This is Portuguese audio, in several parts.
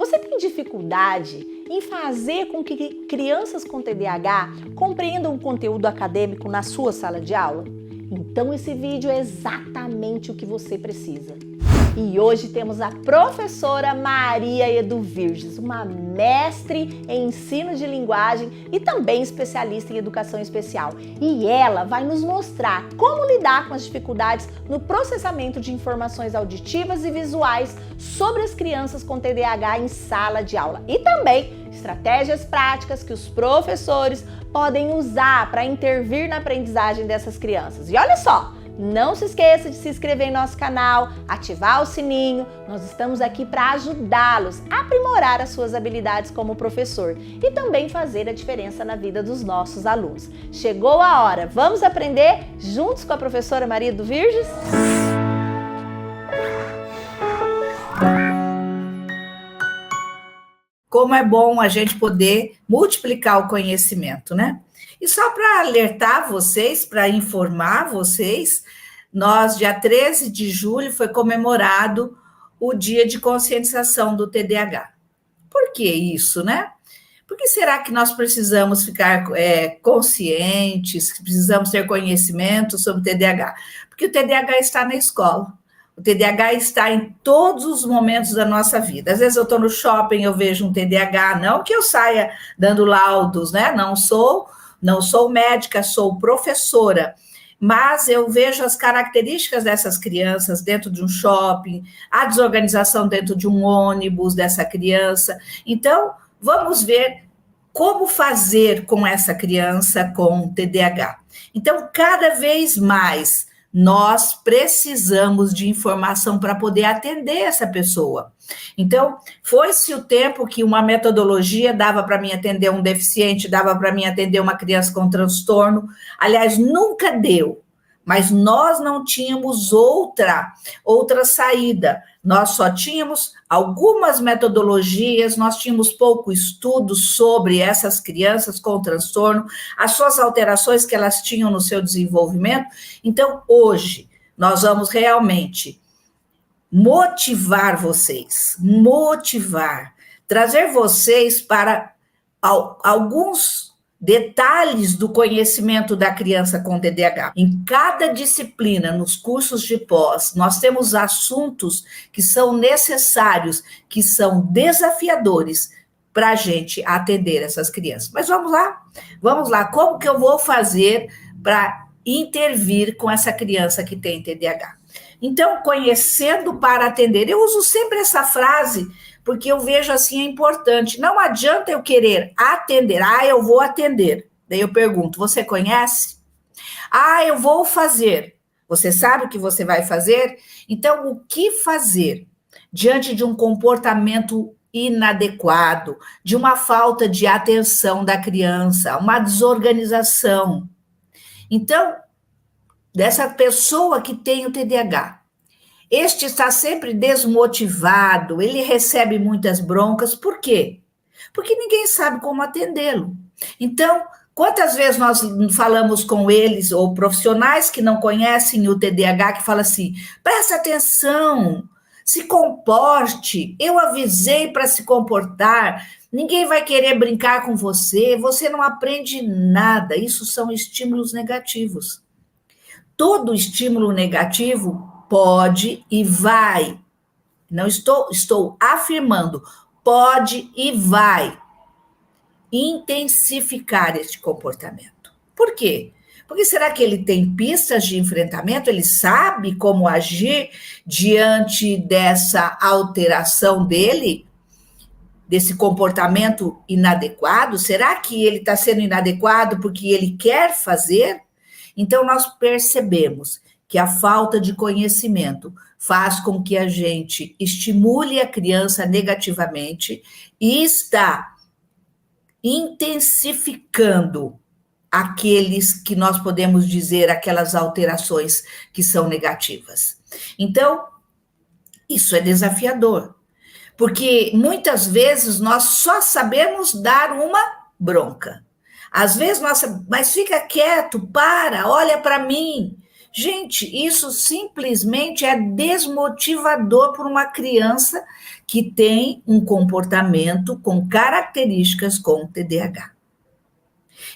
Você tem dificuldade em fazer com que crianças com TDAH compreendam o conteúdo acadêmico na sua sala de aula? Então esse vídeo é exatamente o que você precisa. E hoje temos a professora Maria Edu Virges, uma mestre em ensino de linguagem e também especialista em educação especial. E ela vai nos mostrar como lidar com as dificuldades no processamento de informações auditivas e visuais sobre as crianças com TDAH em sala de aula. E também estratégias práticas que os professores podem usar para intervir na aprendizagem dessas crianças. E olha só! Não se esqueça de se inscrever em nosso canal, ativar o sininho. Nós estamos aqui para ajudá-los a aprimorar as suas habilidades como professor e também fazer a diferença na vida dos nossos alunos. Chegou a hora, vamos aprender juntos com a professora Maria Edu Virges? Como é bom a gente poder multiplicar o conhecimento, né? E só para alertar vocês, para informar vocês, dia 13 de julho, foi comemorado o Dia de Conscientização do TDAH. Por que isso, né? Por que será que nós precisamos ficar conscientes, precisamos ter conhecimento sobre o TDAH? Porque o TDAH está na escola. O TDAH está em todos os momentos da nossa vida. Às vezes eu estou no shopping, eu vejo um TDAH, não que eu saia dando laudos, né? Não sou médica, sou professora, mas eu vejo as características dessas crianças dentro de um shopping, a desorganização dentro de um ônibus dessa criança. Então, vamos ver como fazer com essa criança com TDAH. Então, cada vez mais, nós precisamos de informação para poder atender essa pessoa. Então, foi-se o tempo que uma metodologia dava para mim atender um deficiente, dava para mim atender uma criança com transtorno. Aliás, nunca deu, mas nós não tínhamos outra saída. Nós só tínhamos algumas metodologias, nós tínhamos pouco estudo sobre essas crianças com transtorno, as suas alterações que elas tinham no seu desenvolvimento. Então, hoje, nós vamos realmente motivar vocês, trazer vocês para alguns detalhes do conhecimento da criança com TDAH. Em cada disciplina, nos cursos de pós, nós temos assuntos que são necessários, que são desafiadores para a gente atender essas crianças. Mas vamos lá, como que eu vou fazer para intervir com essa criança que tem TDAH? Então, conhecendo para atender. Eu uso sempre essa frase, porque eu vejo assim, é importante. Não adianta eu querer atender. Eu vou atender. Daí eu pergunto, você conhece? Eu vou fazer. Você sabe o que você vai fazer? Então, o que fazer diante de um comportamento inadequado, de uma falta de atenção da criança, uma desorganização? Então, dessa pessoa que tem o TDAH. Este está sempre desmotivado, ele recebe muitas broncas. Por quê? Porque ninguém sabe como atendê-lo. Então, quantas vezes nós falamos com eles, ou profissionais que não conhecem o TDAH, que falam assim, presta atenção, se comporte, eu avisei para se comportar, ninguém vai querer brincar com você, você não aprende nada. Isso são estímulos negativos. Todo estímulo negativo pode e vai, não estou afirmando, pode e vai intensificar este comportamento. Por quê? Porque será que ele tem pistas de enfrentamento? Ele sabe como agir diante dessa alteração dele? Desse comportamento inadequado? Será que ele está sendo inadequado porque ele quer fazer? Então, nós percebemos que a falta de conhecimento faz com que a gente estimule a criança negativamente e está intensificando aqueles que nós podemos dizer, aquelas alterações que são negativas. Então, isso é desafiador, porque muitas vezes nós só sabemos dar uma bronca. Às vezes, mas fica quieto, olha para mim, Gente, isso simplesmente é desmotivador para uma criança que tem um comportamento com características com TDAH.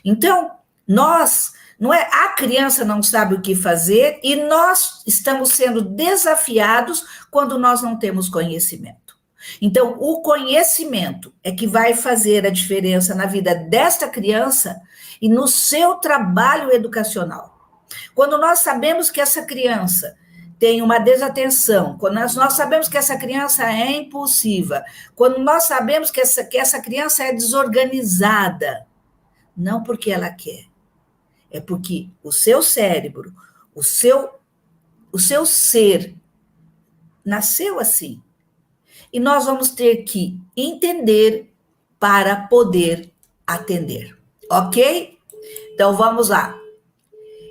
Então, não é, a criança não sabe o que fazer e nós estamos sendo desafiados quando nós não temos conhecimento. Então, o conhecimento é que vai fazer a diferença na vida desta criança e no seu trabalho educacional. Quando nós sabemos que essa criança tem uma desatenção, quando nós sabemos que essa criança é impulsiva, quando nós sabemos que essa criança é desorganizada, não porque ela quer, é porque o seu cérebro, o seu ser nasceu assim. E nós vamos ter que entender para poder atender, ok? Então vamos lá.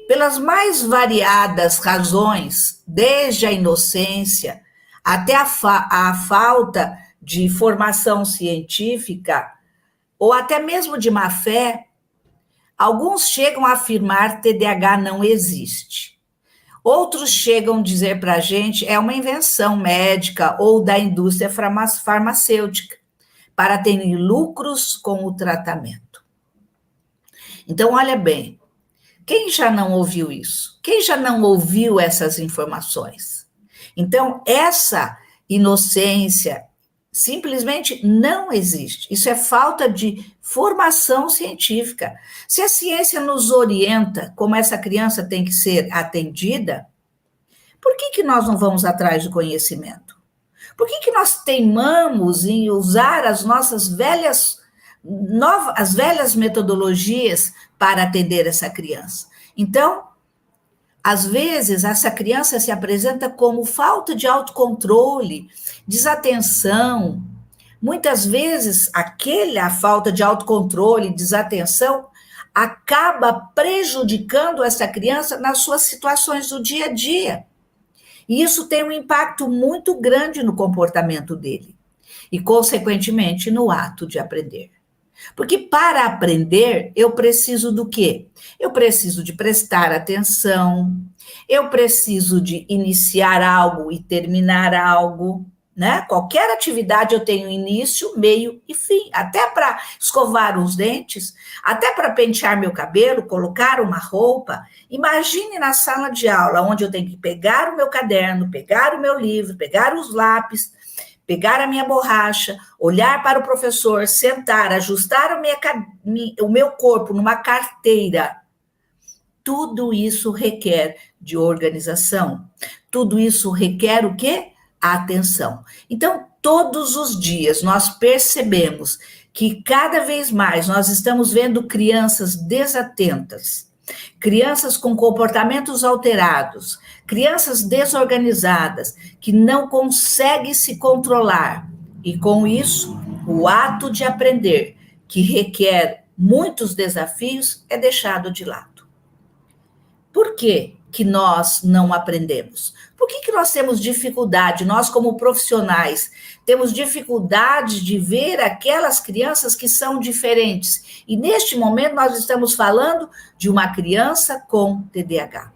Pelas mais variadas razões, desde a inocência até a falta de formação científica, ou até mesmo de má fé, alguns chegam a afirmar que TDAH não existe. Outros chegam a dizer para a gente é uma invenção médica ou da indústria farmacêutica para terem lucros com o tratamento. Então, olha bem, quem já não ouviu isso? Quem já não ouviu essas informações? Então, essa inocência simplesmente não existe. Isso é falta de formação científica. Se a ciência nos orienta como essa criança tem que ser atendida, por que nós não vamos atrás do conhecimento? Por que nós teimamos em usar as nossas velhas metodologias para atender essa criança? Então, às vezes, essa criança se apresenta como falta de autocontrole, desatenção. Muitas vezes, a falta de autocontrole, desatenção, acaba prejudicando essa criança nas suas situações do dia a dia. E isso tem um impacto muito grande no comportamento dele e, consequentemente, no ato de aprender. Porque para aprender, eu preciso do quê? Eu preciso de prestar atenção, eu preciso de iniciar algo e terminar algo, né? Qualquer atividade eu tenho início, meio e fim. Até para escovar os dentes, até para pentear meu cabelo, colocar uma roupa. Imagine na sala de aula, onde eu tenho que pegar o meu caderno, pegar o meu livro, pegar os lápis, pegar a minha borracha, olhar para o professor, sentar, ajustar o meu corpo numa carteira. Tudo isso requer de organização. Tudo isso requer o quê? Atenção. Então, todos os dias nós percebemos que cada vez mais nós estamos vendo crianças desatentas, crianças com comportamentos alterados, crianças desorganizadas, que não conseguem se controlar. E com isso, o ato de aprender, que requer muitos desafios, é deixado de lado. Por quê que nós não aprendemos? Por que nós temos dificuldade, nós como profissionais, temos dificuldade de ver aquelas crianças que são diferentes? E neste momento nós estamos falando de uma criança com TDAH.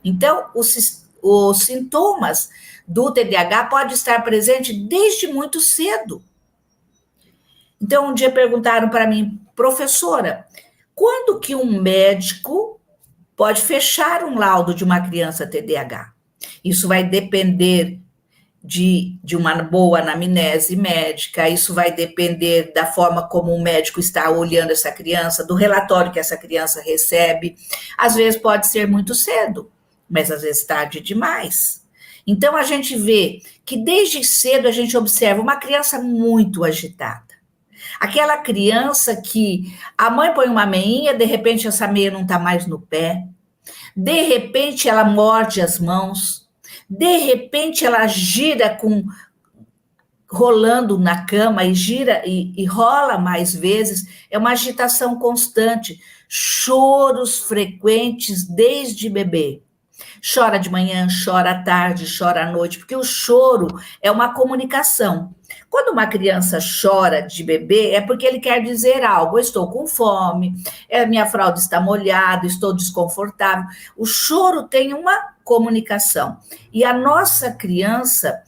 Então, os sintomas do TDAH podem estar presentes desde muito cedo. Então, um dia perguntaram para mim, professora, quando que um médico pode fechar um laudo de uma criança TDAH? Isso vai depender de uma boa anamnese médica, isso vai depender da forma como o médico está olhando essa criança, do relatório que essa criança recebe. Às vezes pode ser muito cedo, mas às vezes tarde demais. Então, a gente vê que desde cedo a gente observa uma criança muito agitada. Aquela criança que a mãe põe uma meinha, de repente essa meia não está mais no pé, de repente ela morde as mãos, de repente ela gira rolando na cama e gira e rola mais vezes, é uma agitação constante, choros frequentes desde bebê. Chora de manhã, chora à tarde, chora à noite, porque o choro é uma comunicação. Quando uma criança chora de bebê, é porque ele quer dizer algo. Eu estou com fome, minha fralda está molhada, estou desconfortável. O choro tem uma comunicação. E a nossa criança,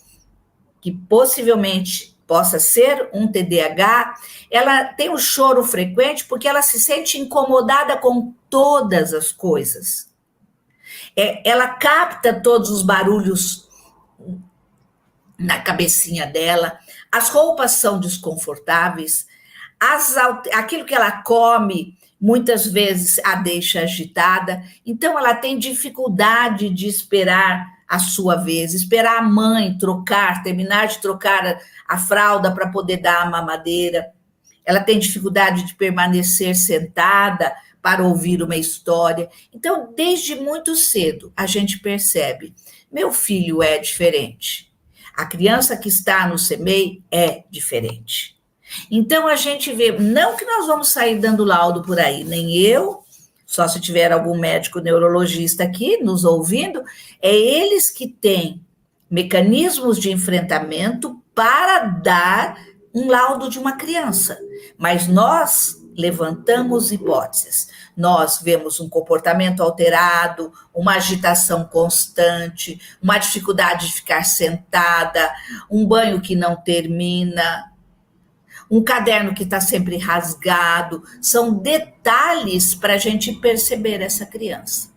que possivelmente possa ser um TDAH, ela tem um choro frequente porque ela se sente incomodada com todas as coisas. Ela capta todos os barulhos na cabecinha dela, as roupas são desconfortáveis, aquilo que ela come, muitas vezes a deixa agitada, então ela tem dificuldade de esperar a sua vez, esperar a mãe terminar de trocar a fralda para poder dar a mamadeira, ela tem dificuldade de permanecer sentada para ouvir uma história. Então, desde muito cedo, a gente percebe, meu filho é diferente. A criança que está no CMEI é diferente. Então, a gente vê, não que nós vamos sair dando laudo por aí, nem eu, só se tiver algum médico neurologista aqui nos ouvindo, é eles que têm mecanismos de enfrentamento para dar um laudo de uma criança. Mas nós levantamos hipóteses. Nós vemos um comportamento alterado, uma agitação constante, uma dificuldade de ficar sentada, um banho que não termina, um caderno que está sempre rasgado. São detalhes para a gente perceber essa criança.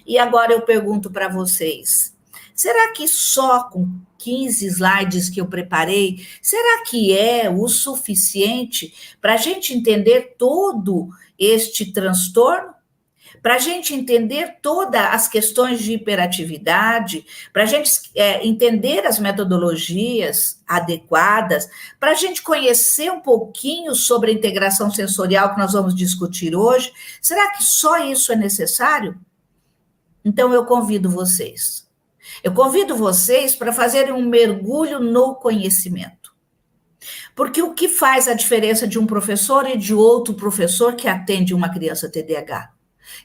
E agora eu pergunto para vocês, será que só com 15 slides que eu preparei, será que é o suficiente para a gente entender todo este transtorno? Para a gente entender todas as questões de hiperatividade, para a gente entender as metodologias adequadas, para a gente conhecer um pouquinho sobre a integração sensorial que nós vamos discutir hoje, será que só isso é necessário? Então eu convido vocês. Eu convido vocês para fazerem um mergulho no conhecimento. Porque o que faz a diferença de um professor e de outro professor que atende uma criança TDAH?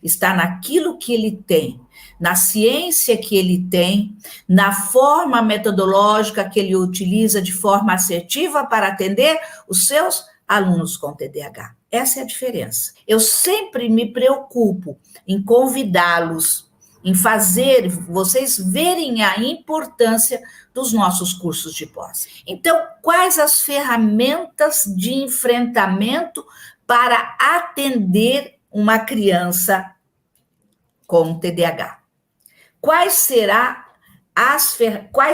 Está naquilo que ele tem, na ciência que ele tem, na forma metodológica que ele utiliza de forma assertiva para atender os seus alunos com TDAH. Essa é a diferença. Eu sempre me preocupo em convidá-los, em fazer vocês verem a importância dos nossos cursos de pós. Então, quais as ferramentas de enfrentamento para atender uma criança com TDAH? Quais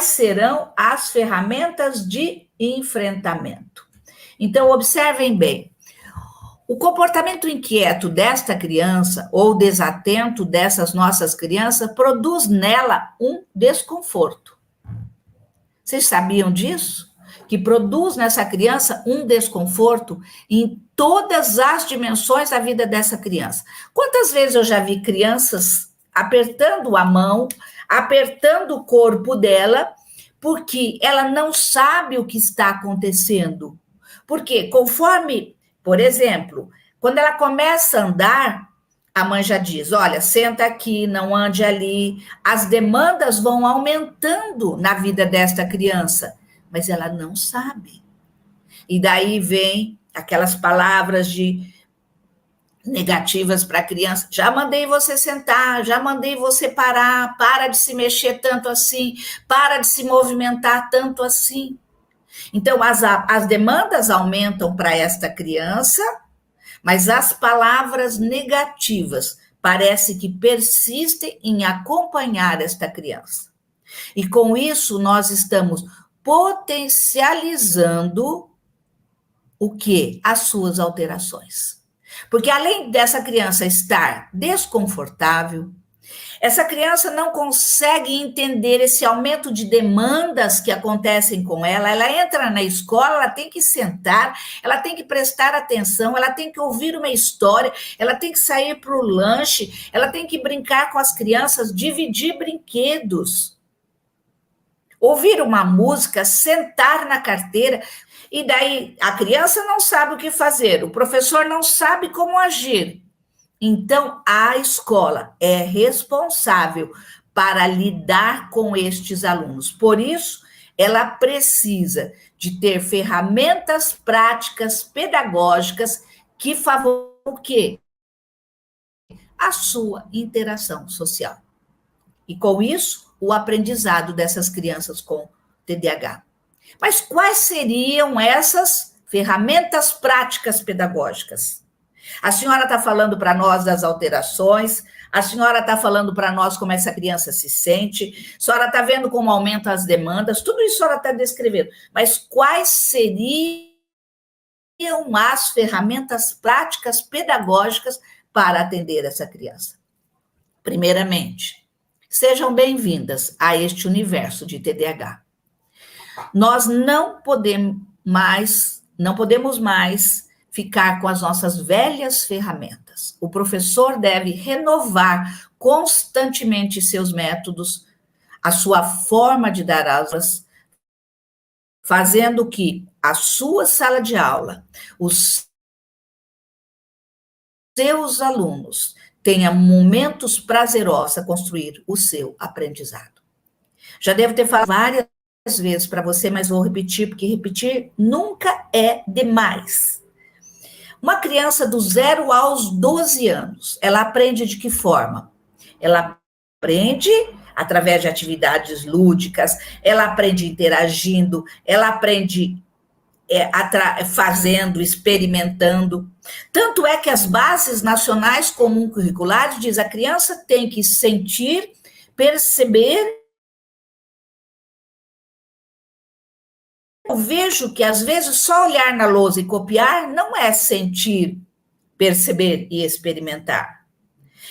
serão as ferramentas de enfrentamento? Então, observem bem. O comportamento inquieto desta criança ou desatento dessas nossas crianças produz nela um desconforto. Vocês sabiam disso? Que produz nessa criança um desconforto em todas as dimensões da vida dessa criança. Quantas vezes eu já vi crianças apertando a mão, apertando o corpo dela, porque ela não sabe o que está acontecendo. Porque conforme... Por exemplo, quando ela começa a andar, a mãe já diz, olha, senta aqui, não ande ali. As demandas vão aumentando na vida desta criança, mas ela não sabe. E daí vem aquelas palavras negativas para a criança. Já mandei você sentar, já mandei você parar, para de se mexer tanto assim, para de se movimentar tanto assim. Então, as demandas aumentam para esta criança, mas as palavras negativas parece que persistem em acompanhar esta criança. E com isso, nós estamos potencializando o quê? As suas alterações. Porque além dessa criança estar desconfortável, essa criança não consegue entender esse aumento de demandas que acontecem com ela. Ela entra na escola, ela tem que sentar, ela tem que prestar atenção, ela tem que ouvir uma história, ela tem que sair para o lanche, ela tem que brincar com as crianças, dividir brinquedos, ouvir uma música, sentar na carteira. E daí a criança não sabe o que fazer, o professor não sabe como agir. Então, a escola é responsável para lidar com estes alunos. Por isso, ela precisa de ter ferramentas práticas pedagógicas que favoreçam o quê? A sua interação social. E com isso, o aprendizado dessas crianças com TDAH. Mas quais seriam essas ferramentas práticas pedagógicas? A senhora está falando para nós das alterações, a senhora está falando para nós como essa criança se sente, a senhora está vendo como aumentam as demandas, tudo isso a senhora está descrevendo. Mas quais seriam as ferramentas práticas pedagógicas para atender essa criança? Primeiramente, sejam bem-vindas a este universo de TDAH. Nós não podemos mais ficar com as nossas velhas ferramentas. O professor deve renovar constantemente seus métodos, a sua forma de dar aulas, fazendo que a sua sala de aula, os seus alunos tenham momentos prazerosos a construir o seu aprendizado. Já devo ter falado várias vezes para você, mas vou repetir, porque repetir nunca é demais. Uma criança do 0 aos 12 anos, ela aprende de que forma? Ela aprende através de atividades lúdicas, ela aprende interagindo, ela aprende fazendo, experimentando. Tanto é que as bases nacionais comum curriculares diz a criança tem que sentir, perceber. Eu vejo que, às vezes, só olhar na lousa e copiar não é sentir, perceber e experimentar.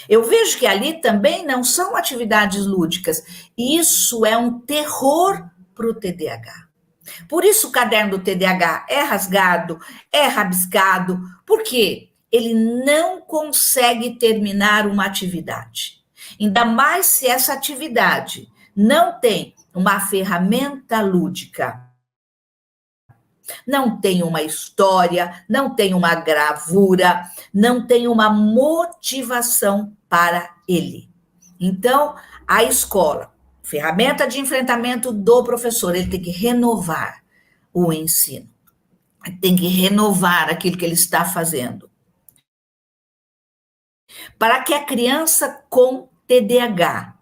Eu vejo que ali também não são atividades lúdicas. E isso é um terror para o TDAH. Por isso o caderno do TDAH é rasgado, é rabiscado, porque ele não consegue terminar uma atividade. Ainda mais se essa atividade não tem uma ferramenta lúdica. Não tem uma história, não tem uma gravura, não tem uma motivação para ele. Então, a escola, ferramenta de enfrentamento do professor, ele tem que renovar o ensino, tem que renovar aquilo que ele está fazendo. Para que a criança com TDAH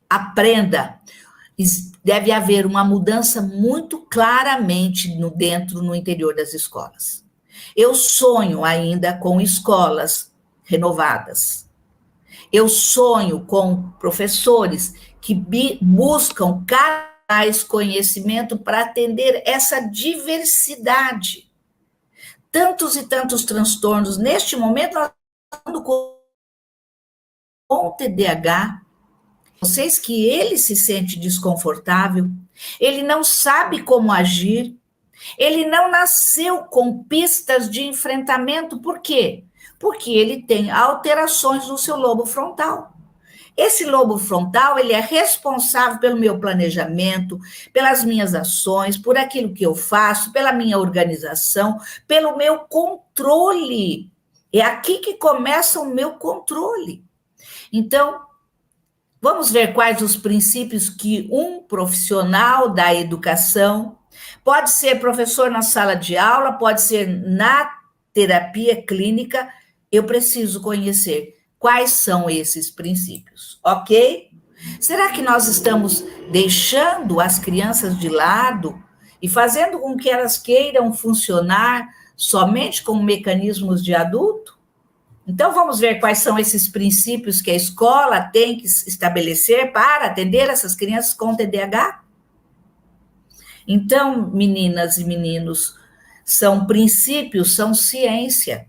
aprenda, deve haver uma mudança muito claramente no interior das escolas. Eu sonho ainda com escolas renovadas. Eu sonho com professores que buscam cada vez conhecimento para atender essa diversidade. Tantos e tantos transtornos. Neste momento, nós estamos com o TDAH. Vocês que ele se sente desconfortável, ele não sabe como agir, ele não nasceu com pistas de enfrentamento. Por quê? Porque ele tem alterações no seu lobo frontal. Esse lobo frontal, ele é responsável pelo meu planejamento, pelas minhas ações, por aquilo que eu faço, pela minha organização, pelo meu controle. É aqui que começa o meu controle. Então, vamos ver quais os princípios que um profissional da educação, pode ser professor na sala de aula, pode ser na terapia clínica, eu preciso conhecer quais são esses princípios, ok? Será que nós estamos deixando as crianças de lado e fazendo com que elas queiram funcionar somente com mecanismos de adulto? Então, vamos ver quais são esses princípios que a escola tem que estabelecer para atender essas crianças com TDAH? Então, meninas e meninos, são princípios, são ciência.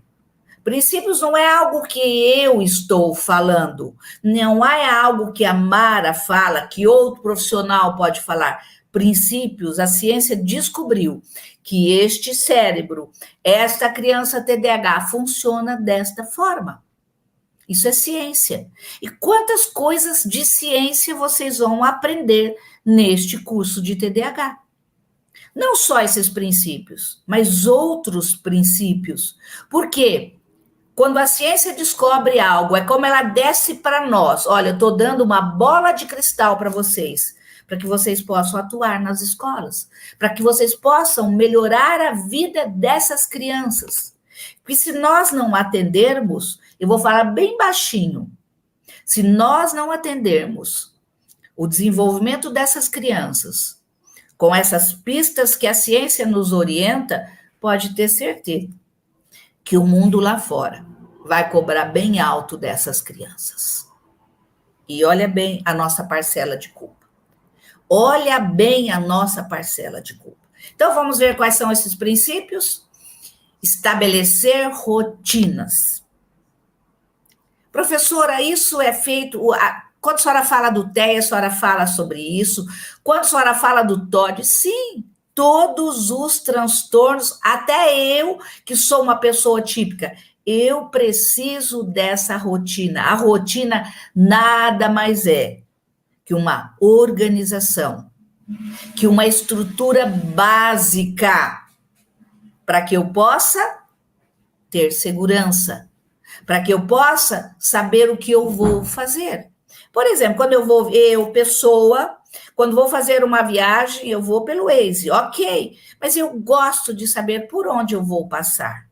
Princípios não é algo que eu estou falando, não é algo que a Mara fala, que outro profissional pode falar. Princípios, a ciência descobriu que este cérebro, esta criança TDAH, funciona desta forma. Isso é ciência. E quantas coisas de ciência vocês vão aprender neste curso de TDAH? Não só esses princípios, mas outros princípios. Por quê? Quando a ciência descobre algo, é como ela desce para nós. Olha, eu estou dando uma bola de cristal para vocês, para que vocês possam atuar nas escolas, para que vocês possam melhorar a vida dessas crianças. Porque se nós não atendermos, eu vou falar bem baixinho, se nós não atendermos o desenvolvimento dessas crianças, com essas pistas que a ciência nos orienta, pode ter certeza que o mundo lá fora vai cobrar bem alto dessas crianças. E olha bem a nossa parcela de culpa. Olha bem a nossa parcela de culpa. Então, vamos ver quais são esses princípios? Estabelecer rotinas. Professora, isso é feito... Quando a senhora fala do TEA, a senhora fala sobre isso. Quando a senhora fala do TOD, sim, todos os transtornos, até eu, que sou uma pessoa típica, eu preciso dessa rotina. A rotina nada mais é que uma organização, que uma estrutura básica para que eu possa ter segurança, para que eu possa saber o que eu vou fazer. Por exemplo, quando quando vou fazer uma viagem, eu vou pelo Waze, ok, mas eu gosto de saber por onde eu vou passar.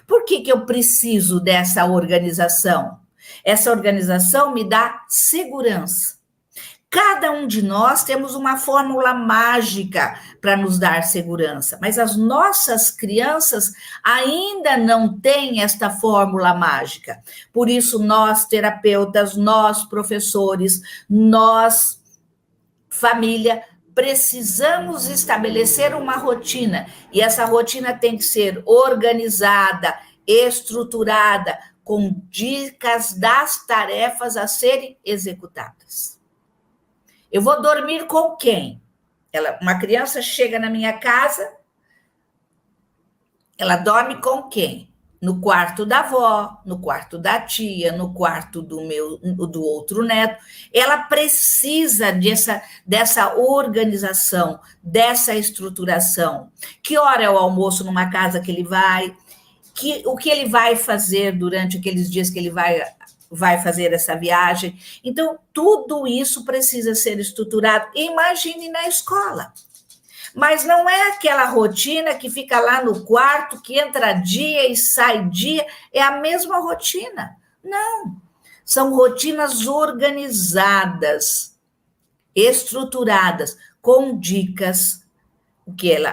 Por que eu preciso dessa organização? Essa organização me dá segurança. Cada um de nós temos uma fórmula mágica para nos dar segurança, mas as nossas crianças ainda não têm esta fórmula mágica. Por isso, nós, terapeutas, nós, professores, nós, família, precisamos estabelecer uma rotina. E essa rotina tem que ser organizada, estruturada, com dicas das tarefas a serem executadas. Eu vou dormir com quem? Uma criança chega na minha casa, ela dorme com quem? No quarto da avó, no quarto da tia, no quarto do outro neto. Ela precisa dessa organização, dessa estruturação. Que hora é o almoço numa casa que ele vai? O que ele vai fazer durante aqueles dias que ele vai fazer essa viagem. Então, tudo isso precisa ser estruturado. Imagine na escola. Mas não é aquela rotina que fica lá no quarto, que entra dia e sai dia, é a mesma rotina. Não. São rotinas organizadas, estruturadas, com dicas.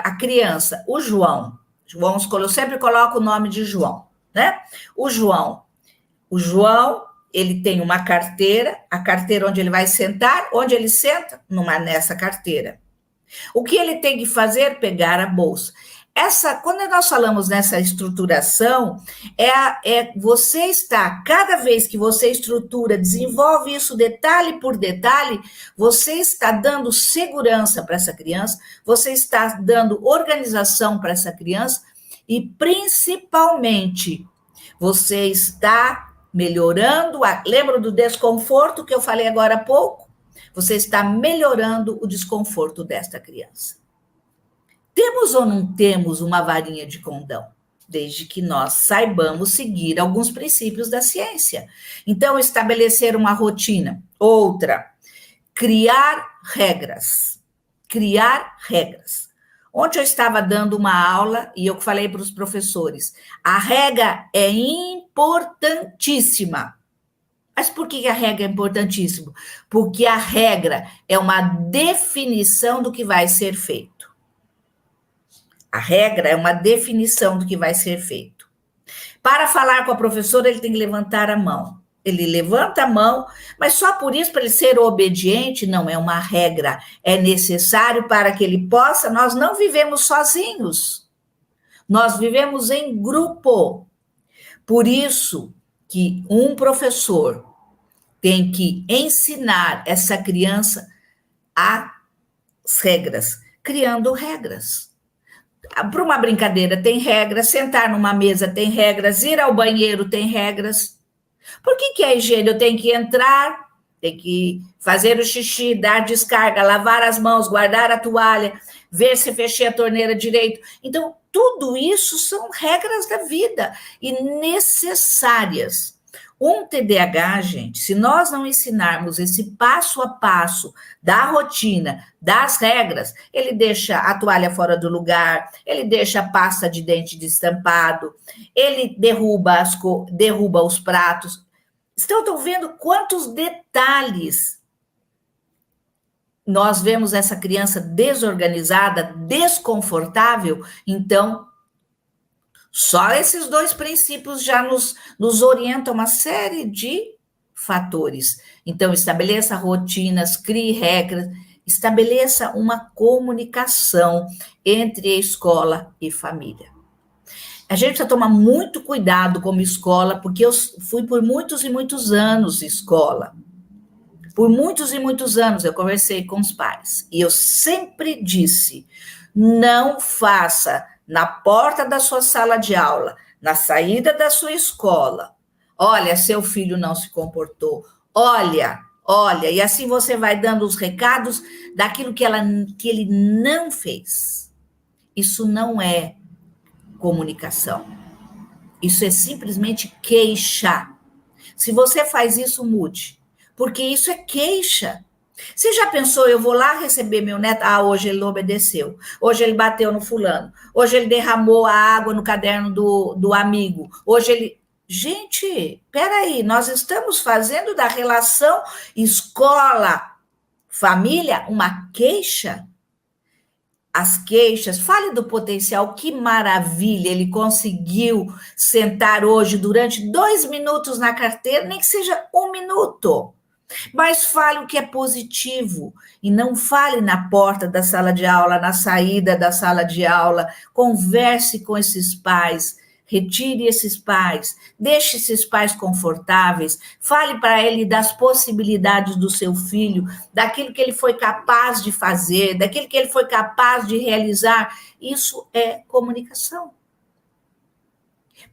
A criança, o João, eu sempre coloco o nome de João, né? O João, ele tem uma carteira, a carteira onde ele vai sentar, onde ele senta? Nessa carteira. O que ele tem que fazer? Pegar a bolsa. Quando nós falamos nessa estruturação, cada vez que você estrutura, desenvolve isso detalhe por detalhe, você está dando segurança para essa criança, você está dando organização para essa criança e, principalmente, você está melhorando, lembra do desconforto que eu falei agora há pouco? Você está melhorando o desconforto desta criança. Temos ou não temos uma varinha de condão? Desde que nós saibamos seguir alguns princípios da ciência. Então, estabelecer uma rotina. Outra, criar regras. Criar regras. Ontem eu estava dando uma aula e eu falei para os professores, a regra é importantíssima. Mas por que a regra é importantíssima? Porque a regra é uma definição do que vai ser feito. A regra é uma definição do que vai ser feito. Para falar com a professora, ele tem que levantar a mão. Ele levanta a mão, mas só por isso, para ele ser obediente, não é uma regra. É necessário para que ele possa. Nós não vivemos sozinhos. Nós vivemos em grupo. Por isso que um professor tem que ensinar essa criança as regras, criando regras. Para uma brincadeira tem regras, sentar numa mesa tem regras, ir ao banheiro tem regras. Por que a higiene? Eu tenho que entrar, tenho que fazer o xixi, dar descarga, lavar as mãos, guardar a toalha. ver se fechei a torneira direito. Então, tudo isso são regras da vida e necessárias. Um TDAH, gente, se nós não ensinarmos esse passo a passo da rotina, das regras, ele deixa a toalha fora do lugar, ele deixa a pasta de dente destampado, ele derruba os pratos. Estão vendo quantos detalhes nós vemos essa criança desorganizada, desconfortável? Então, só esses dois princípios já nos orientam uma série de fatores. Então, estabeleça rotinas, crie regras, estabeleça uma comunicação entre a escola e família. A gente precisa tomar muito cuidado como escola, porque eu fui por muitos e muitos anos escola. Por muitos e muitos anos eu conversei com os pais. E eu sempre disse, não faça na porta da sua sala de aula, na saída da sua escola. Olha, seu filho não se comportou. Olha. E assim você vai dando os recados daquilo que ele não fez. Isso não é comunicação. Isso é simplesmente queixa. Se você faz isso, mude. Porque isso é queixa. Você já pensou, eu vou lá receber meu neto, hoje ele não obedeceu, hoje ele bateu no fulano, hoje ele derramou a água no caderno do amigo, hoje ele... Gente, peraí, nós estamos fazendo da relação escola-família uma queixa? As queixas, fale do potencial, que maravilha, ele conseguiu sentar hoje durante 2 minutos na carteira, nem que seja 1 minuto. Mas fale o que é positivo e não fale na porta da sala de aula, na saída da sala de aula. Converse com esses pais, retire esses pais, deixe esses pais confortáveis, fale para ele das possibilidades do seu filho, daquilo que ele foi capaz de fazer, daquilo que ele foi capaz de realizar. Isso é comunicação.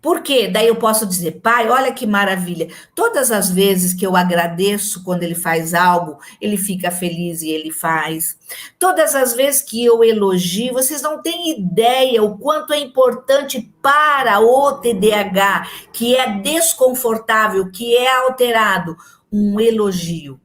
Por quê? Daí eu posso dizer, pai, olha que maravilha. Todas as vezes que eu agradeço quando ele faz algo, ele fica feliz e ele faz. Todas as vezes que eu elogio, vocês não têm ideia o quanto é importante para o TDAH, que é desconfortável, que é alterado, um elogio.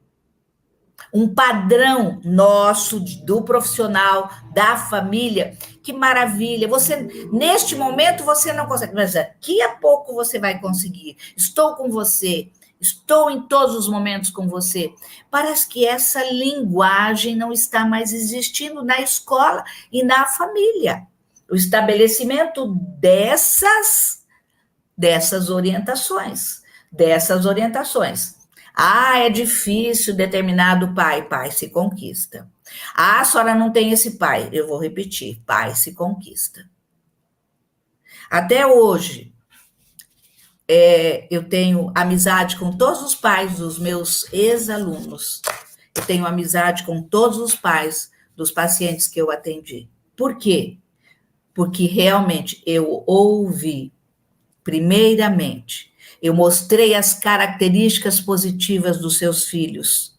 Um padrão nosso, do profissional, da família. Que maravilha. Você, neste momento, você não consegue, mas daqui a pouco você vai conseguir. Estou com você. Estou em todos os momentos com você. Parece que essa linguagem não está mais existindo na escola e na família. O estabelecimento dessas orientações. É difícil determinado pai. Pai se conquista. A senhora não tem esse pai. Eu vou repetir. Pai se conquista. Até hoje, eu tenho amizade com todos os pais dos meus ex-alunos. Eu tenho amizade com todos os pais dos pacientes que eu atendi. Por quê? Porque realmente eu ouvi, primeiramente, eu mostrei as características positivas dos seus filhos.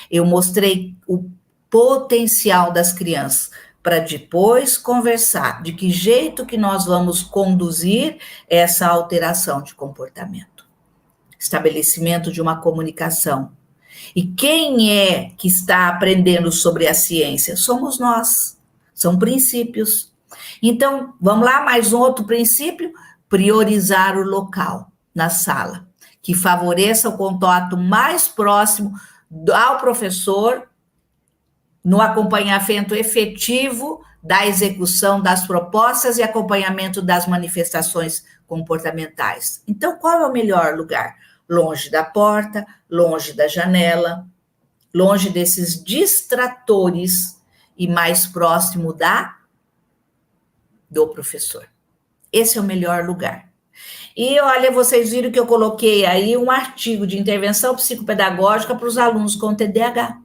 Eu mostrei o potencial das crianças para depois conversar de que jeito que nós vamos conduzir essa alteração de comportamento. Estabelecimento de uma comunicação. E quem é que está aprendendo sobre a ciência? Somos nós. São princípios. Então, vamos lá, mais um outro princípio, priorizar o local na sala, que favoreça o contato mais próximo ao professor no acompanhamento efetivo da execução das propostas e acompanhamento das manifestações comportamentais. Então, qual é o melhor lugar? Longe da porta, longe da janela, longe desses distratores e mais próximo do professor. Esse é o melhor lugar. E olha, vocês viram que eu coloquei aí um artigo de intervenção psicopedagógica para os alunos com TDAH.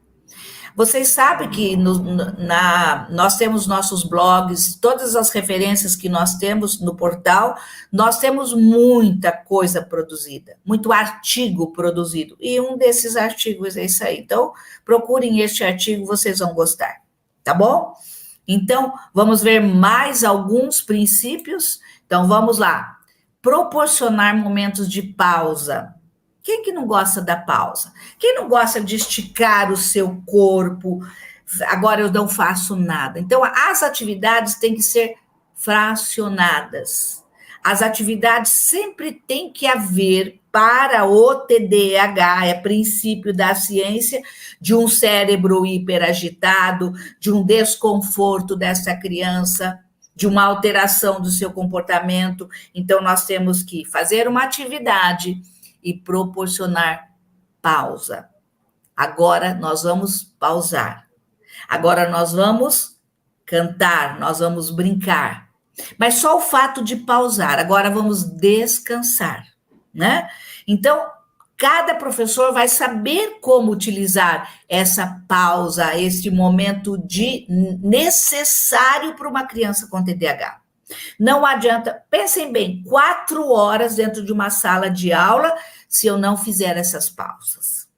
Vocês sabem que nós temos nossos blogs, todas as referências que nós temos no portal, nós temos muita coisa produzida, muito artigo produzido. E um desses artigos é isso aí. Então, procurem este artigo, vocês vão gostar, tá bom? Então, vamos ver mais alguns princípios. Então, vamos lá. Proporcionar momentos de pausa. Quem que não gosta da pausa? Quem não gosta de esticar o seu corpo? Agora eu não faço nada. Então, as atividades têm que ser fracionadas. As atividades sempre têm que haver para o TDAH, é princípio da ciência, de um cérebro hiperagitado, de um desconforto dessa criança, de uma alteração do seu comportamento. Então, nós temos que fazer uma atividade e proporcionar pausa. Agora nós vamos pausar. Agora nós vamos cantar, nós vamos brincar. Mas só o fato de pausar, agora vamos descansar, né? Então, cada professor vai saber como utilizar essa pausa, este momento necessário para uma criança com TDAH. Não adianta, pensem bem, 4 horas dentro de uma sala de aula se eu não fizer essas pausas.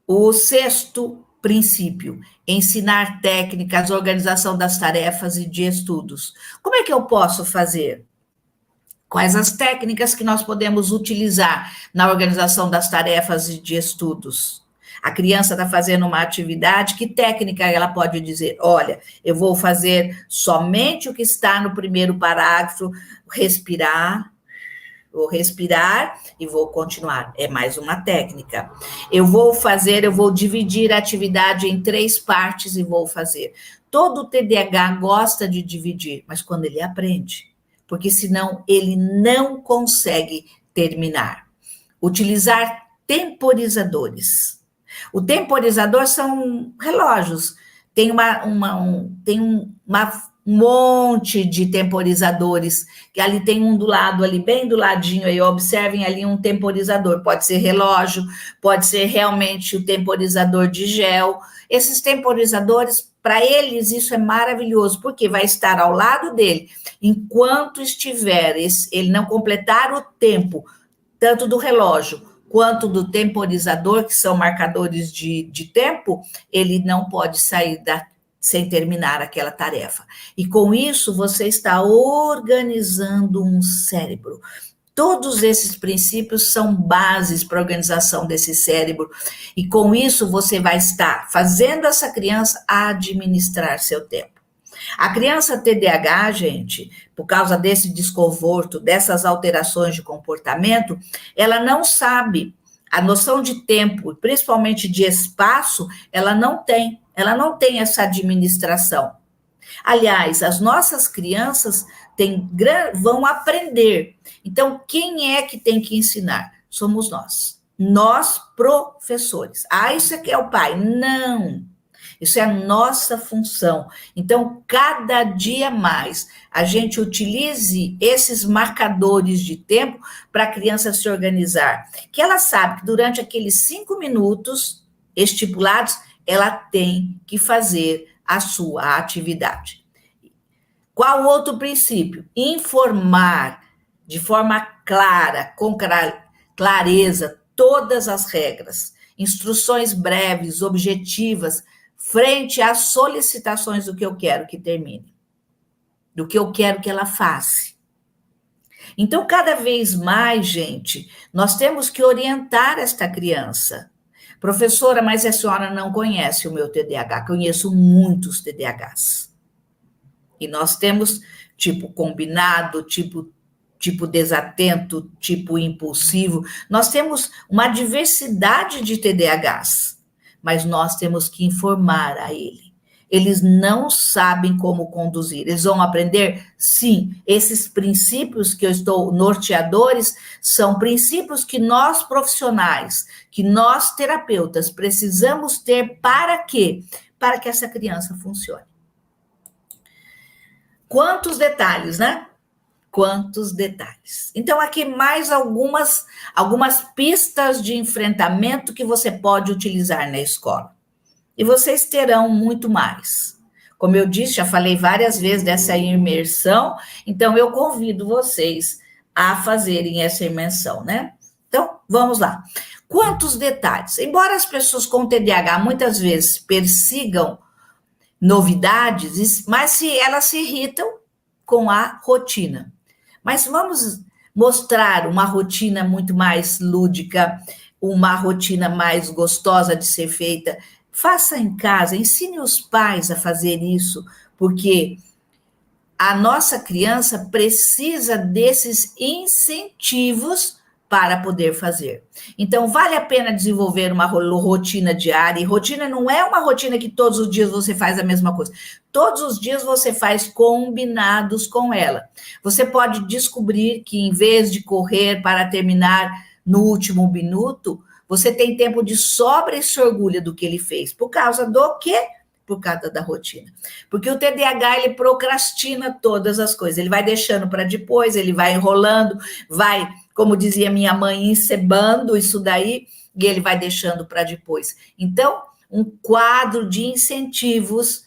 O 6º princípio, ensinar técnicas, organização das tarefas e de estudos. Como é que eu posso fazer? Quais as técnicas que nós podemos utilizar na organização das tarefas e de estudos? A criança está fazendo uma atividade, que técnica ela pode dizer? Olha, eu vou fazer somente o que está no primeiro parágrafo, vou respirar e vou continuar. É mais uma técnica. Eu vou dividir a atividade em 3 partes e vou fazer. Todo TDAH gosta de dividir, mas quando ele aprende, porque senão ele não consegue terminar. Utilizar temporizadores. O temporizador são relógios. Tem um monte de temporizadores, que ali tem um do lado, ali bem do ladinho, aí observem ali um temporizador, pode ser relógio, pode ser realmente o temporizador de gel. Esses temporizadores, para eles, isso é maravilhoso, porque vai estar ao lado dele, enquanto estiver, ele não completar o tempo, tanto do relógio, quanto do temporizador, que são marcadores de tempo, ele não pode sair sem terminar aquela tarefa. E com isso, você está organizando um cérebro. Todos esses princípios são bases para a organização desse cérebro. E com isso, você vai estar fazendo essa criança administrar seu tempo. A criança TDAH, gente, por causa desse desconforto, dessas alterações de comportamento, ela não sabe a noção de tempo, principalmente de espaço, ela não tem essa administração. Aliás, as nossas crianças vão aprender. Então, quem é que tem que ensinar? Somos nós, professores. Ah, isso aqui é o pai. Não. Isso é a nossa função. Então, cada dia mais, a gente utilize esses marcadores de tempo para a criança se organizar. Que ela sabe que durante aqueles 5 minutos estipulados, ela tem que fazer a sua atividade. Qual outro princípio? Informar de forma clara, com clareza, todas as regras, instruções breves, objetivas, frente às solicitações do que eu quero que termine, do que eu quero que ela faça. Então, cada vez mais, gente, nós temos que orientar esta criança. Professora, mas a senhora não conhece o meu TDAH. Conheço muitos TDAHs. E nós temos tipo combinado, tipo desatento, tipo impulsivo. Nós temos uma diversidade de TDAHs. Mas nós temos que informar a ele. Eles não sabem como conduzir. Eles vão aprender? Sim, esses princípios que eu estou, norteadores, são princípios que nós profissionais, que nós terapeutas precisamos ter para quê? Para que essa criança funcione. Quantos detalhes, né? Quantos detalhes. Então, aqui mais algumas pistas de enfrentamento que você pode utilizar na escola. E vocês terão muito mais. Como eu disse, já falei várias vezes dessa imersão, então eu convido vocês a fazerem essa imersão, né? Então, vamos lá. Quantos detalhes? Embora as pessoas com TDAH muitas vezes persigam novidades, mas se elas se irritam com a rotina. Mas vamos mostrar uma rotina muito mais lúdica, uma rotina mais gostosa de ser feita. Faça em casa, ensine os pais a fazer isso, porque a nossa criança precisa desses incentivos para poder fazer. Então, vale a pena desenvolver uma rotina diária, e rotina não é uma rotina que todos os dias você faz a mesma coisa. Todos os dias você faz combinados com ela. Você pode descobrir que, em vez de correr para terminar no último minuto, você tem tempo de sobra e se orgulha do que ele fez. Por causa do quê? Por causa da rotina. Porque o TDAH, ele procrastina todas as coisas. Ele vai deixando para depois, ele vai enrolando, vai, como dizia minha mãe, encebando isso daí, e ele vai deixando para depois. Então, um quadro de incentivos,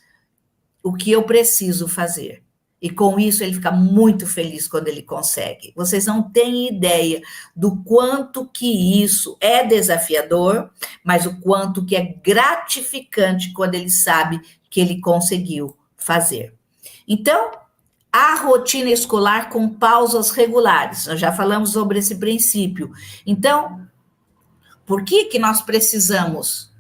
o que eu preciso fazer. E com isso ele fica muito feliz quando ele consegue. Vocês não têm ideia do quanto que isso é desafiador, mas o quanto que é gratificante quando ele sabe que ele conseguiu fazer. Então, a rotina escolar com pausas regulares. Nós já falamos sobre esse princípio. Então, por que nós precisamos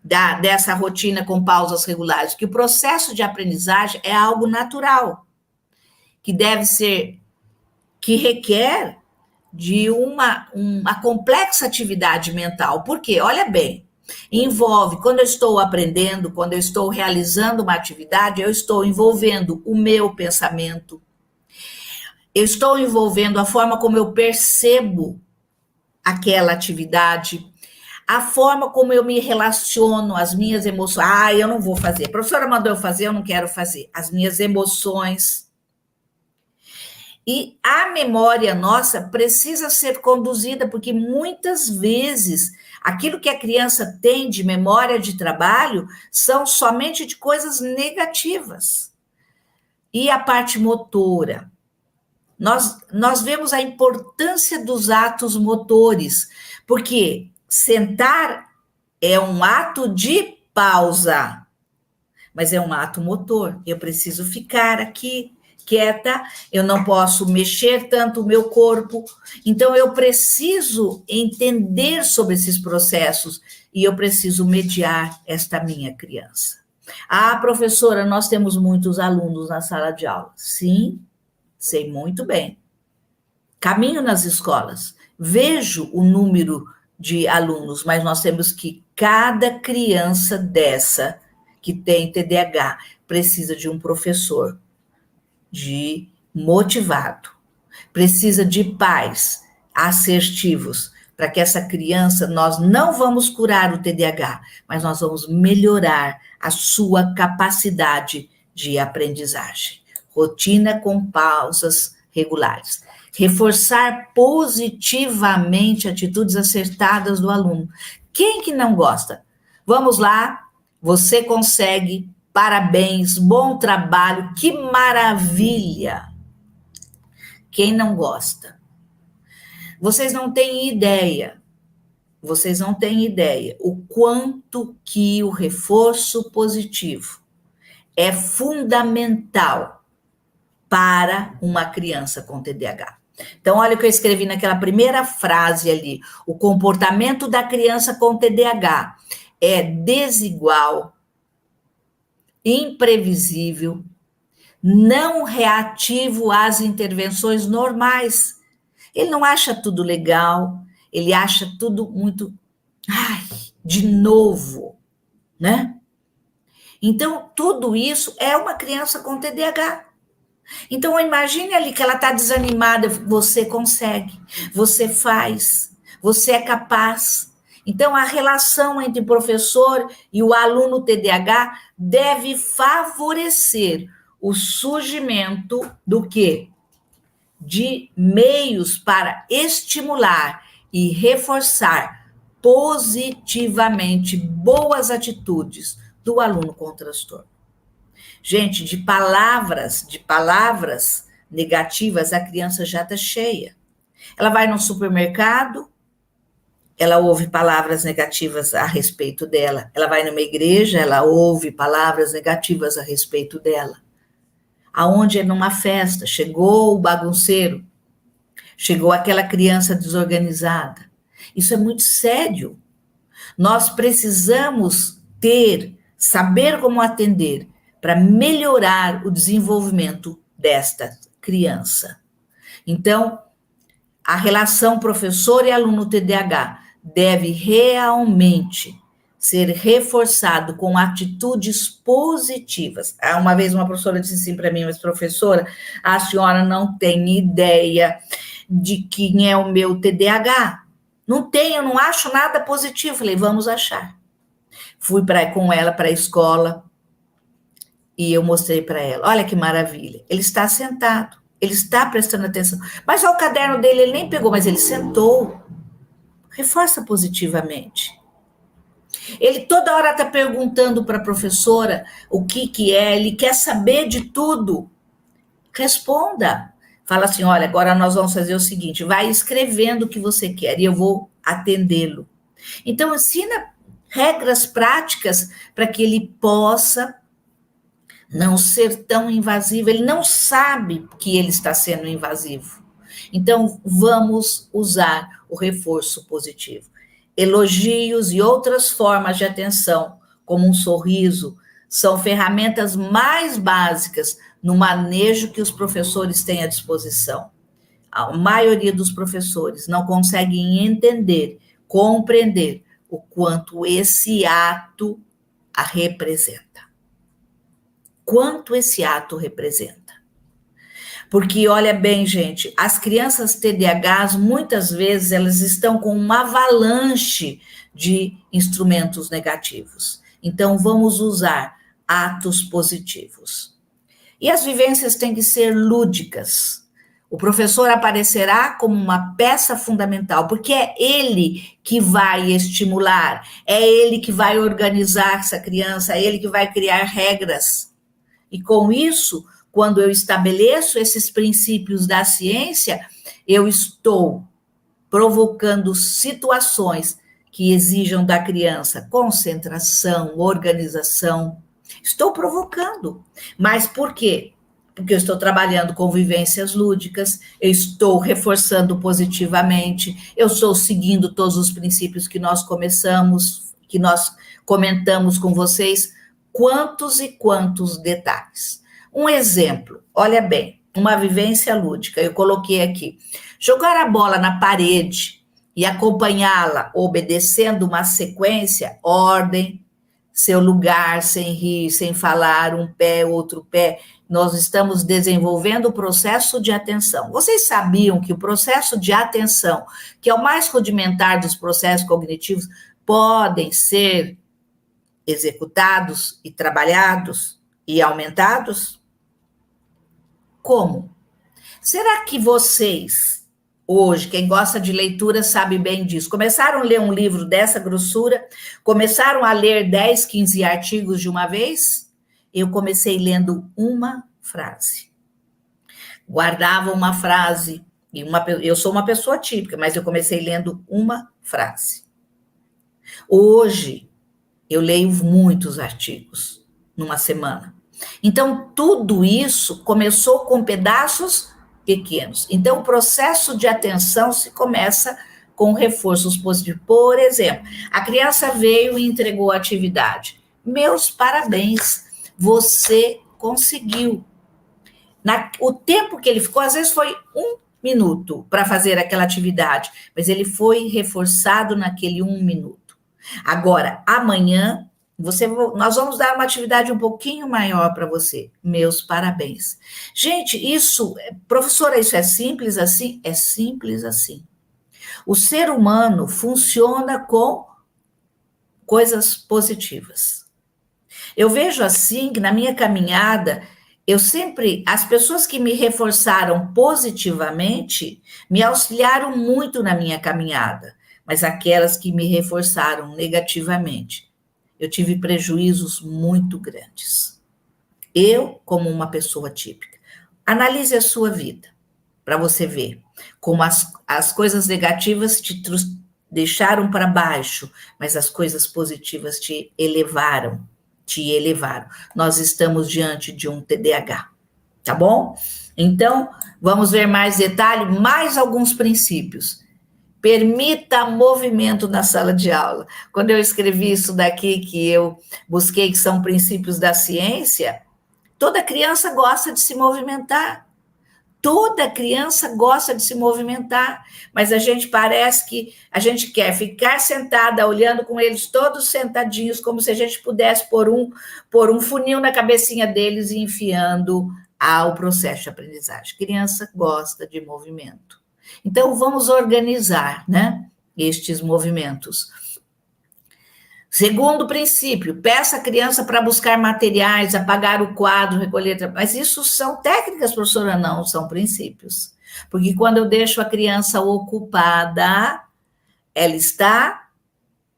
dessa rotina com pausas regulares? Porque o processo de aprendizagem é algo natural, que requer de uma complexa atividade mental. Por quê? Olha bem, envolve, quando eu estou aprendendo, quando eu estou realizando uma atividade, eu estou envolvendo o meu pensamento, eu estou envolvendo a forma como eu percebo aquela atividade, a forma como eu me relaciono, as minhas emoções. Eu não vou fazer. A professora mandou eu fazer, eu não quero fazer. As minhas emoções. E a memória nossa precisa ser conduzida, porque muitas vezes aquilo que a criança tem de memória de trabalho são somente de coisas negativas. E a parte motora. Nós vemos a importância dos atos motores, porque sentar é um ato de pausa, mas é um ato motor. Eu preciso ficar aqui quieta, eu não posso mexer tanto o meu corpo, então eu preciso entender sobre esses processos e eu preciso mediar esta minha criança. Professora, nós temos muitos alunos na sala de aula. Sim, sei muito bem. Caminho nas escolas, vejo o número de alunos, mas nós temos que cada criança dessa que tem TDAH precisa de um professor motivado, precisa de pais assertivos, para que essa criança, nós não vamos curar o TDAH, mas nós vamos melhorar a sua capacidade de aprendizagem. Rotina com pausas regulares. Reforçar positivamente atitudes acertadas do aluno. Quem que não gosta? Vamos lá, você consegue. Parabéns, bom trabalho, que maravilha! Quem não gosta? Vocês não têm ideia o quanto que o reforço positivo é fundamental para uma criança com TDAH. Então, olha o que eu escrevi naquela primeira frase ali. O comportamento da criança com TDAH é desigual, imprevisível, não reativo às intervenções normais. Ele não acha tudo legal, ele acha tudo muito, de novo, né? Então, tudo isso é uma criança com TDAH. Então, imagine ali que ela está desanimada, você consegue, você faz, você é capaz. Então, a relação entre o professor e o aluno TDAH deve favorecer o surgimento do quê? De meios para estimular e reforçar positivamente boas atitudes do aluno com transtorno. Gente, de palavras negativas, a criança já está cheia. Ela vai no supermercado, ela ouve palavras negativas a respeito dela. Ela vai numa igreja, ela ouve palavras negativas a respeito dela. Aonde é numa festa, chegou o bagunceiro, chegou aquela criança desorganizada. Isso é muito sério. Nós precisamos saber como atender para melhorar o desenvolvimento desta criança. Então, a relação professor e aluno TDAH deve realmente ser reforçado com atitudes positivas. Uma vez uma professora disse assim para mim, mas professora, a senhora não tem ideia de quem é o meu TDAH. Não tenho, eu não acho nada positivo. Falei, vamos achar. Fui com ela para a escola e eu mostrei para ela, olha que maravilha, ele está sentado, ele está prestando atenção, mas o caderno dele ele nem pegou, mas ele sentou. Reforça positivamente. Ele toda hora está perguntando para a professora o que é, ele quer saber de tudo. Responda. Fala assim, olha, agora nós vamos fazer o seguinte, vai escrevendo o que você quer e eu vou atendê-lo. Então, ensina regras práticas para que ele possa não ser tão invasivo. Ele não sabe que ele está sendo invasivo. Então, vamos usar o reforço positivo. Elogios e outras formas de atenção, como um sorriso, são ferramentas mais básicas no manejo que os professores têm à disposição. A maioria dos professores não conseguem entender, compreender o quanto esse ato a representa. Quanto esse ato representa. Porque, olha bem, gente, as crianças TDAHs, muitas vezes, elas estão com uma avalanche de instrumentos negativos. Então, vamos usar atos positivos. E as vivências têm que ser lúdicas. O professor aparecerá como uma peça fundamental, porque é ele que vai estimular, é ele que vai organizar essa criança, é ele que vai criar regras. E com isso, quando eu estabeleço esses princípios da ciência, eu estou provocando situações que exijam da criança concentração, organização. Estou provocando. Mas por quê? Porque eu estou trabalhando com vivências lúdicas, eu estou reforçando positivamente, eu estou seguindo todos os princípios que nós comentamos com vocês, quantos e quantos detalhes. Um exemplo, olha bem, uma vivência lúdica, eu coloquei aqui, jogar a bola na parede e acompanhá-la, obedecendo uma sequência, ordem, seu lugar, sem rir, sem falar, um pé, outro pé, nós estamos desenvolvendo o processo de atenção. Vocês sabiam que o processo de atenção, que é o mais rudimentar dos processos cognitivos, podem ser executados e trabalhados e aumentados? Como? Será que vocês, hoje, quem gosta de leitura sabe bem disso, começaram a ler um livro dessa grossura, começaram a ler 10, 15 artigos de uma vez? Eu comecei lendo uma frase. Guardava uma frase, eu sou uma pessoa típica, mas eu comecei lendo uma frase. Hoje, eu leio muitos artigos numa semana. Então, tudo isso começou com pedaços pequenos. Então, o processo de atenção se começa com reforços positivos. Por exemplo, a criança veio e entregou a atividade. Meus parabéns, você conseguiu. O tempo que ele ficou, às vezes foi 1 minuto para fazer aquela atividade, mas ele foi reforçado naquele 1 minuto. Agora, amanhã, nós vamos dar uma atividade um pouquinho maior para você. Meus parabéns. Gente, professora, isso é simples assim? É simples assim. O ser humano funciona com coisas positivas. Eu vejo assim que na minha caminhada, as pessoas que me reforçaram positivamente, me auxiliaram muito na minha caminhada, mas aquelas que me reforçaram negativamente, eu tive prejuízos muito grandes. Eu, como uma pessoa típica, analise a sua vida, para você ver como as coisas negativas deixaram para baixo, mas as coisas positivas te elevaram. Nós estamos diante de um TDAH, tá bom? Então, vamos ver mais detalhe, mais alguns princípios. Permita movimento na sala de aula. Quando eu escrevi isso daqui, que eu busquei, que são princípios da ciência, toda criança gosta de se movimentar. Toda criança gosta de se movimentar, mas a gente parece que a gente quer ficar sentada, olhando com eles todos sentadinhos, como se a gente pudesse pôr um funil na cabecinha deles e enfiando ao processo de aprendizagem. Criança gosta de movimento. Então, vamos organizar, né, estes movimentos. Segundo princípio, peça a criança para buscar materiais, apagar o quadro, recolher... Mas isso são técnicas, professora? Não, são princípios. Porque quando eu deixo a criança ocupada, ela está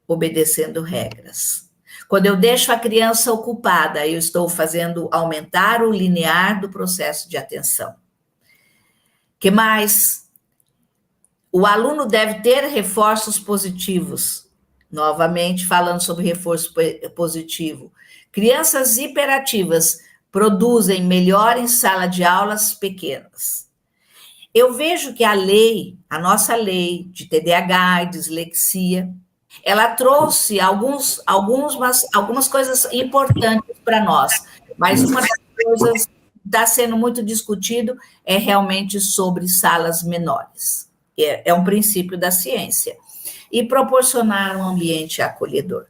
obedecendo regras. Quando eu deixo a criança ocupada, eu estou fazendo aumentar o linear do processo de atenção. Que mais? O aluno deve ter reforços positivos. Novamente, falando sobre reforço positivo. Crianças hiperativas produzem melhor em sala de aulas pequenas. Eu vejo que a nossa lei de TDAH e dislexia, ela trouxe algumas coisas importantes para nós, mas uma das coisas que está sendo muito discutido é realmente sobre salas menores. É um princípio da ciência. E proporcionar um ambiente acolhedor.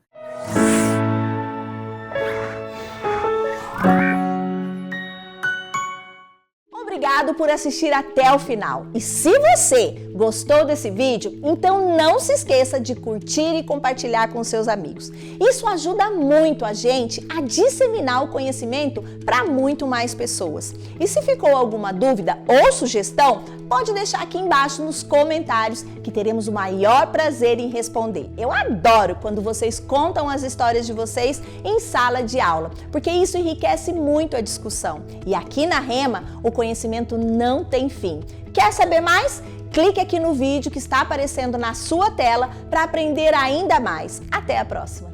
Obrigado por assistir até o final. E se você gostou desse vídeo, então não se esqueça de curtir e compartilhar com seus amigos. Isso ajuda muito a gente a disseminar o conhecimento para muito mais pessoas. E se ficou alguma dúvida ou sugestão, pode deixar aqui embaixo nos comentários que teremos o maior prazer em responder. Eu adoro quando vocês contam as histórias de vocês em sala de aula, porque isso enriquece muito a discussão. E aqui na Rema, o conhecimento não tem fim. Quer saber mais? Clique aqui no vídeo que está aparecendo na sua tela para aprender ainda mais. Até a próxima!